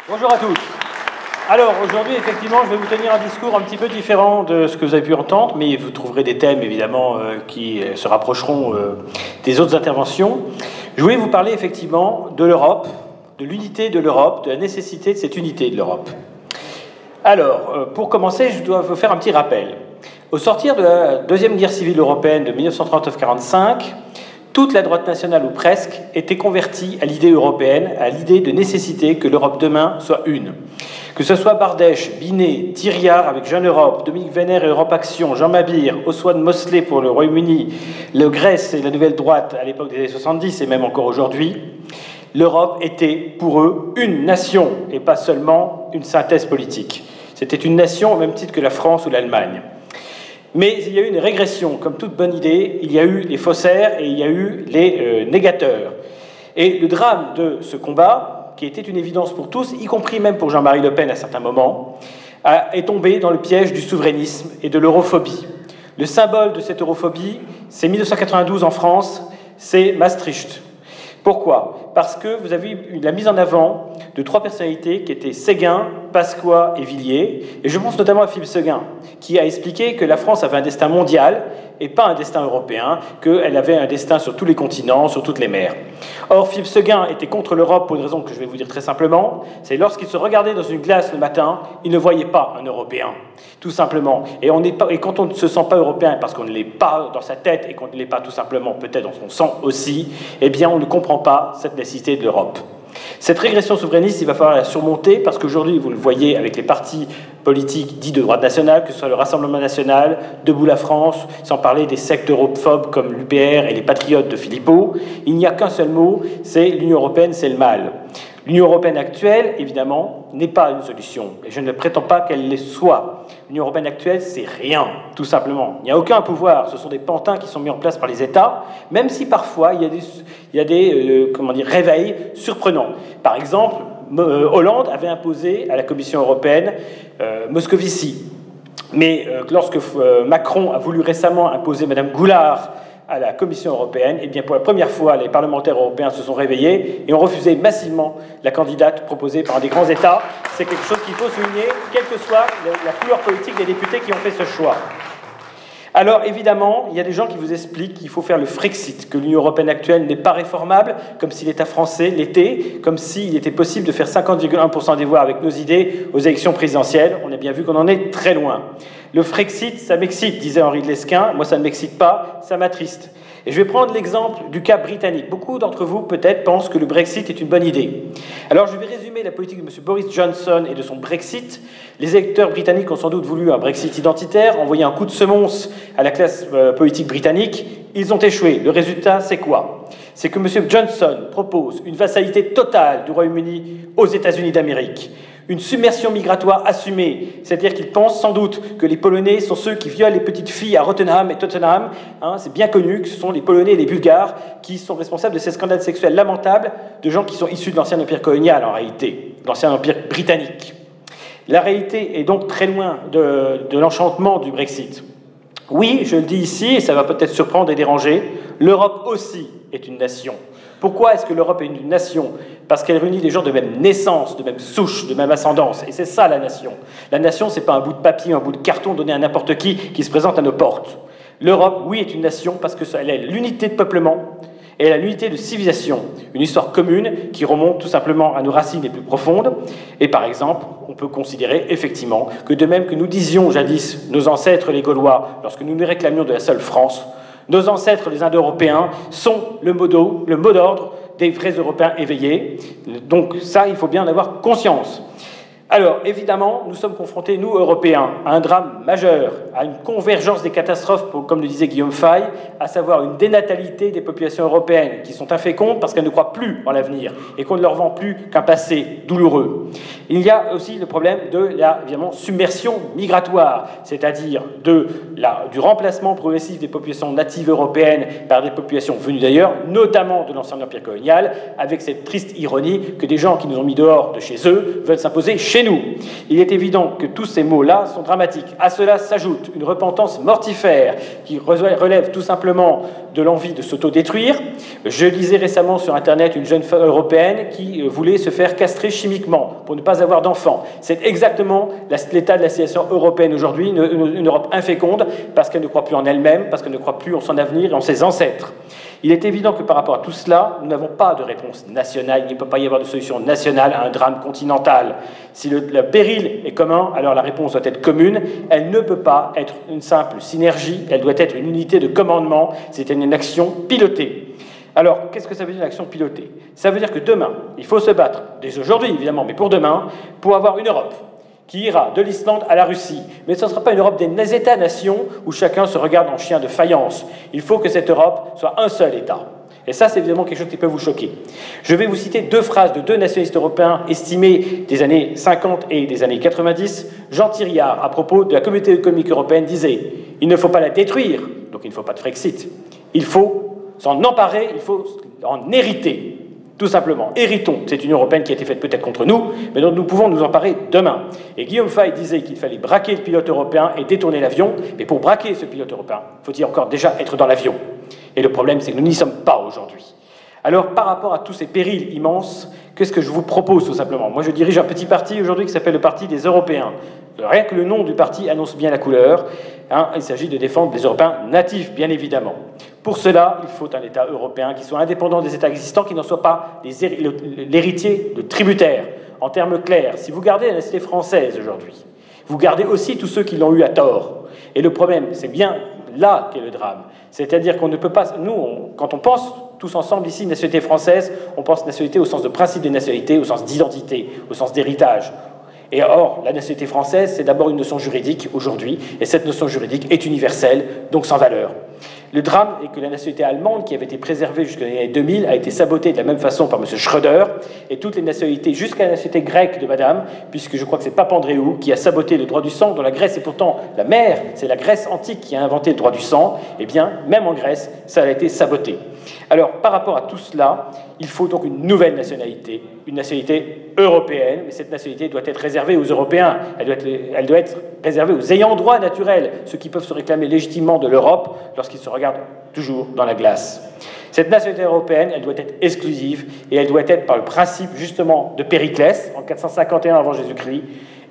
Bonjour à tous. Alors aujourd'hui, effectivement, je vais vous tenir un discours un petit peu différent de ce que vous avez pu entendre, mais vous trouverez des thèmes évidemment qui se rapprocheront des autres interventions. Je voulais vous parler effectivement de l'Europe, de l'unité de l'Europe, de la nécessité de cette unité de l'Europe. Alors, pour commencer, je dois vous faire un petit rappel. Au sortir de la Deuxième Guerre civile européenne de 1939-45, toute la droite nationale, ou presque, était convertie à l'idée européenne, à l'idée de nécessité que l'Europe demain soit une. Que ce soit Bardèche, Binet, Thiriard avec Jeune Europe, Dominique Vénère et Europe Action, Jean Mabir, Oswald Mosley pour le Royaume-Uni, le Grèce et la Nouvelle Droite à l'époque des années 70 et même encore aujourd'hui, l'Europe était pour eux une nation et pas seulement une synthèse politique. C'était une nation au même titre que la France ou l'Allemagne. Mais il y a eu une régression. Comme toute bonne idée, il y a eu les faussaires et il y a eu les négateurs. Et le drame de ce combat, qui était une évidence pour tous, y compris même pour Jean-Marie Le Pen à certains moments, est tombé dans le piège du souverainisme et de l'europhobie. Le symbole de cette europhobie, c'est 1992 en France, c'est Maastricht. Pourquoi? Parce que vous avez eu la mise en avant de trois personnalités qui étaient Séguin, Pasqua et Villiers. Et je pense notamment à Philippe Séguin, qui a expliqué que la France avait un destin mondial et pas un destin européen, qu'elle avait un destin sur tous les continents, sur toutes les mers. Or, Philippe Séguin était contre l'Europe pour une raison que je vais vous dire très simplement, c'est lorsqu'il se regardait dans une glace le matin, il ne voyait pas un Européen, tout simplement. Et quand on ne se sent pas européen parce qu'on ne l'est pas dans sa tête et qu'on ne l'est pas tout simplement peut-être dans son sang aussi, eh bien on ne comprend pas cette nécessité de l'Europe. Cette régression souverainiste, il va falloir la surmonter parce qu'aujourd'hui, vous le voyez avec les partis politiques dits de droite nationale, que ce soit le Rassemblement national, Debout la France, sans parler des sectes europhobes comme l'UPR et les patriotes de Philippot, il n'y a qu'un seul mot, c'est l'Union européenne, c'est le mal. L'Union européenne actuelle, évidemment, n'est pas une solution, et je ne prétends pas qu'elle le soit. L'Union européenne actuelle, c'est rien, tout simplement. Il n'y a aucun pouvoir, ce sont des pantins qui sont mis en place par les États, même si parfois il y a des réveils surprenants. Par exemple, Hollande avait imposé à la Commission européenne Moscovici. Mais lorsque Macron a voulu récemment imposer Mme Goulard à la Commission européenne, eh bien pour la première fois, les parlementaires européens se sont réveillés et ont refusé massivement la candidate proposée par des grands États. C'est quelque chose qu'il faut souligner, quelle que soit la couleur politique des députés qui ont fait ce choix. Alors évidemment, il y a des gens qui vous expliquent qu'il faut faire le Frexit, que l'Union européenne actuelle n'est pas réformable, comme si l'État français l'était, comme s'il était possible de faire 50,1% des voix avec nos idées aux élections présidentielles. On a bien vu qu'on en est très loin. Le Frexit, ça m'excite, disait Henri de Lesquen. Moi, ça ne m'excite pas, ça m'attriste. Et je vais prendre l'exemple du cas britannique. Beaucoup d'entre vous, peut-être, pensent que le Brexit est une bonne idée. Alors, je vais résumer la politique de M. Boris Johnson et de son Brexit. Les électeurs britanniques ont sans doute voulu un Brexit identitaire, envoyer un coup de semonce à la classe politique britannique. Ils ont échoué. Le résultat, c'est quoi? C'est que M. Johnson propose une vassalité totale du Royaume-Uni aux États-Unis d'Amérique. Une submersion migratoire assumée, c'est-à-dire qu'il pense sans doute que les Polonais sont ceux qui violent les petites filles à Rottenham et Tottenham. C'est bien connu que ce sont les Polonais et les Bulgares qui sont responsables de ces scandales sexuels lamentables de gens qui sont issus de l'ancien empire colonial, en réalité, de l'ancien empire britannique. La réalité est donc très loin de l'enchantement du Brexit. Oui, je le dis ici, et ça va peut-être surprendre et déranger, l'Europe aussi est une nation. Pourquoi est-ce que l'Europe est une nation? Parce qu'elle réunit des gens de même naissance, de même souche, de même ascendance. Et c'est ça la nation. La nation, c'est pas un bout de papier, un bout de carton donné à n'importe qui se présente à nos portes. L'Europe, oui, est une nation parce qu'elle a l'unité de peuplement et elle a l'unité de civilisation. Une histoire commune qui remonte tout simplement à nos racines les plus profondes. Et par exemple, on peut considérer effectivement que de même que nous disions jadis, nos ancêtres les Gaulois, lorsque nous nous réclamions de la seule France, nos ancêtres, les Indo-Européens, sont le mot d'ordre des vrais Européens éveillés. Donc ça, il faut bien en avoir conscience. Alors, évidemment, nous sommes confrontés, nous, Européens, à un drame majeur, à une convergence des catastrophes, comme le disait Guillaume Fay, à savoir une dénatalité des populations européennes qui sont infécondes parce qu'elles ne croient plus en l'avenir et qu'on ne leur vend plus qu'un passé douloureux. Il y a aussi le problème de la, évidemment, submersion migratoire, c'est-à-dire du remplacement progressif des populations natives européennes par des populations venues d'ailleurs, notamment de l'ancien empire colonial, avec cette triste ironie que des gens qui nous ont mis dehors de chez eux veulent s'imposer chez nous. Il est évident que tous ces mots-là sont dramatiques. À cela s'ajoute une repentance mortifère qui relève tout simplement de l'envie de s'autodétruire. Je lisais récemment sur Internet une jeune femme européenne qui voulait se faire castrer chimiquement pour ne pas avoir d'enfants. C'est exactement l'état de la situation européenne aujourd'hui, une Europe inféconde, parce qu'elle ne croit plus en elle-même, parce qu'elle ne croit plus en son avenir et en ses ancêtres. Il est évident que par rapport à tout cela, nous n'avons pas de réponse nationale, il ne peut pas y avoir de solution nationale à un drame continental. Si le péril est commun, alors la réponse doit être commune. Elle ne peut pas être une simple synergie, elle doit être une unité de commandement, c'est une action pilotée. Alors, qu'est-ce que ça veut dire une action pilotée? Ça veut dire que demain, il faut se battre, dès aujourd'hui évidemment, mais pour demain, pour avoir une Europe qui ira de l'Islande à la Russie. Mais ce ne sera pas une Europe des États-nations où chacun se regarde en chien de faïence. Il faut que cette Europe soit un seul État. Et ça, c'est évidemment quelque chose qui peut vous choquer. Je vais vous citer deux phrases de deux nationalistes européens estimés des années 50 et des années 90. Jean Thiriard, à propos de la Communauté économique européenne, disait « Il ne faut pas la détruire, donc il ne faut pas de Frexit. Il faut s'en emparer, il faut en hériter. » Tout simplement, héritons cette Union européenne qui a été faite peut-être contre nous, mais dont nous pouvons nous emparer demain. Et Guillaume Fay disait qu'il fallait braquer le pilote européen et détourner l'avion, mais pour braquer ce pilote européen, faut-il encore déjà être dans l'avion? Et le problème, c'est que nous n'y sommes pas aujourd'hui. Alors, par rapport à tous ces périls immenses, qu'est-ce que je vous propose tout simplement? Moi, je dirige un petit parti aujourd'hui qui s'appelle le Parti des Européens. Rien que le nom du parti annonce bien la couleur. Il s'agit de défendre les Européens natifs, bien évidemment. Pour cela, il faut un État européen qui soit indépendant des États existants, qui n'en soit pas l'héritier, le tributaire. En termes clairs, si vous gardez la nationalité française aujourd'hui, vous gardez aussi tous ceux qui l'ont eu à tort. Et le problème, c'est bien là qu'est le drame. C'est-à-dire qu'on ne peut pas... Nous, quand on pense tous ensemble ici nationalité française, on pense nationalité au sens de principe des nationalités, au sens d'identité, au sens d'héritage. Et or, la nationalité française, c'est d'abord une notion juridique aujourd'hui, et cette notion juridique est universelle, donc sans valeur. Le drame est que la nationalité allemande, qui avait été préservée jusqu'aux années 2000, a été sabotée de la même façon par M. Schröder, et toutes les nationalités, jusqu'à la nationalité grecque de madame, puisque je crois que c'est Papandréou qui a saboté le droit du sang, dont la Grèce est pourtant la mère, c'est la Grèce antique qui a inventé le droit du sang, eh bien, même en Grèce, ça a été saboté. Alors, par rapport à tout cela, il faut donc une nouvelle nationalité, une nationalité européenne, mais cette nationalité doit être réservée aux Européens, elle doit être réservée aux ayants droit naturels, ceux qui peuvent se réclamer légitimement de l'Europe lorsqu'ils se regardent toujours dans la glace. Cette nationalité européenne, elle doit être exclusive, et elle doit être par le principe justement de Périclès, en 451 avant Jésus-Christ,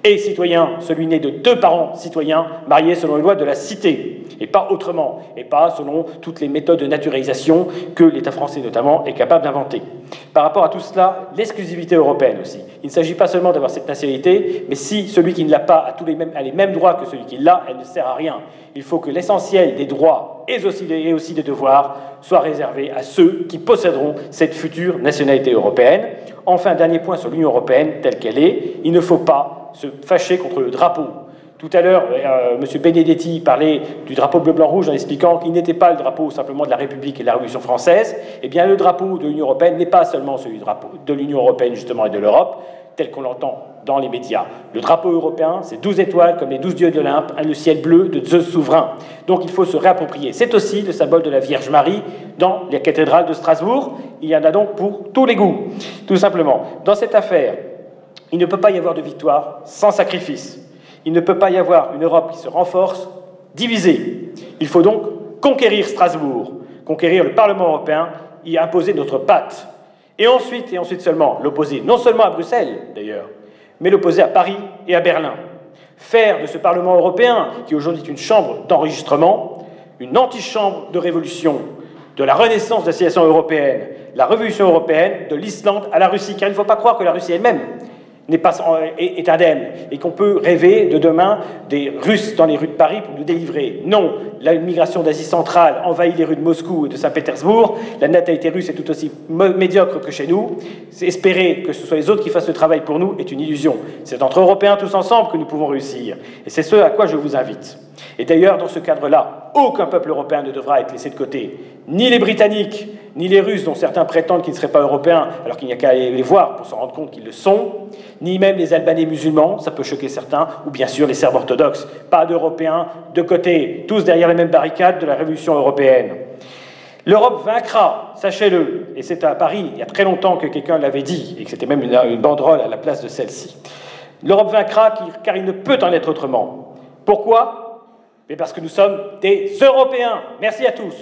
et citoyen, celui né de deux parents citoyens, mariés selon les lois de la cité, et pas autrement, et pas selon toutes les méthodes de naturalisation que l'État français notamment est capable d'inventer. Par rapport à tout cela, l'exclusivité européenne aussi. Il ne s'agit pas seulement d'avoir cette nationalité, mais si celui qui ne l'a pas a les mêmes droits que celui qui l'a, elle ne sert à rien. Il faut que l'essentiel des droits et aussi des devoirs soit réservé à ceux qui posséderont cette future nationalité européenne. Enfin, dernier point sur l'Union européenne telle qu'elle est, il ne faut pas se fâcher contre le drapeau. Tout à l'heure, M. Benedetti parlait du drapeau bleu-blanc-rouge en expliquant qu'il n'était pas le drapeau simplement de la République et de la Révolution française. Eh bien, le drapeau de l'Union européenne n'est pas seulement celui du drapeau de l'Union européenne justement et de l'Europe, tel qu'on l'entend dans les médias. Le drapeau européen, c'est 12 étoiles comme les 12 dieux de l'Olympe, le ciel bleu de Zeus souverain. Donc il faut se réapproprier. C'est aussi le symbole de la Vierge Marie dans la cathédrale de Strasbourg. Il y en a donc pour tous les goûts, tout simplement. Dans cette affaire, il ne peut pas y avoir de victoire sans sacrifice. Il ne peut pas y avoir une Europe qui se renforce, divisée. Il faut donc conquérir Strasbourg, conquérir le Parlement européen, y imposer notre patte. Et ensuite seulement, l'opposer, non seulement à Bruxelles d'ailleurs, mais l'opposer à Paris et à Berlin. Faire de ce Parlement européen, qui aujourd'hui est une chambre d'enregistrement, une antichambre de révolution, de la renaissance de la civilisation européenne, la révolution européenne, de l'Islande à la Russie, car il ne faut pas croire que la Russie elle-même est indemne, et qu'on peut rêver de demain des Russes dans les rues de Paris pour nous délivrer. Non, la migration d'Asie centrale envahit les rues de Moscou et de Saint-Pétersbourg, la natalité russe est tout aussi médiocre que chez nous, espérer que ce soit les autres qui fassent le travail pour nous est une illusion. C'est entre Européens tous ensemble que nous pouvons réussir, et c'est ce à quoi je vous invite. Et d'ailleurs, dans ce cadre-là, aucun peuple européen ne devra être laissé de côté. Ni les Britanniques, ni les Russes, dont certains prétendent qu'ils ne seraient pas européens, alors qu'il n'y a qu'à les voir pour s'en rendre compte qu'ils le sont, ni même les Albanais musulmans, ça peut choquer certains, ou bien sûr les Serbes orthodoxes. Pas d'Européens de côté, tous derrière les mêmes barricades de la révolution européenne. L'Europe vaincra, sachez-le, et c'est à Paris, il y a très longtemps que quelqu'un l'avait dit, et que c'était même une banderole à la place de celle-ci. L'Europe vaincra car il ne peut en être autrement. Pourquoi ? Mais parce que nous sommes des Européens. Merci à tous.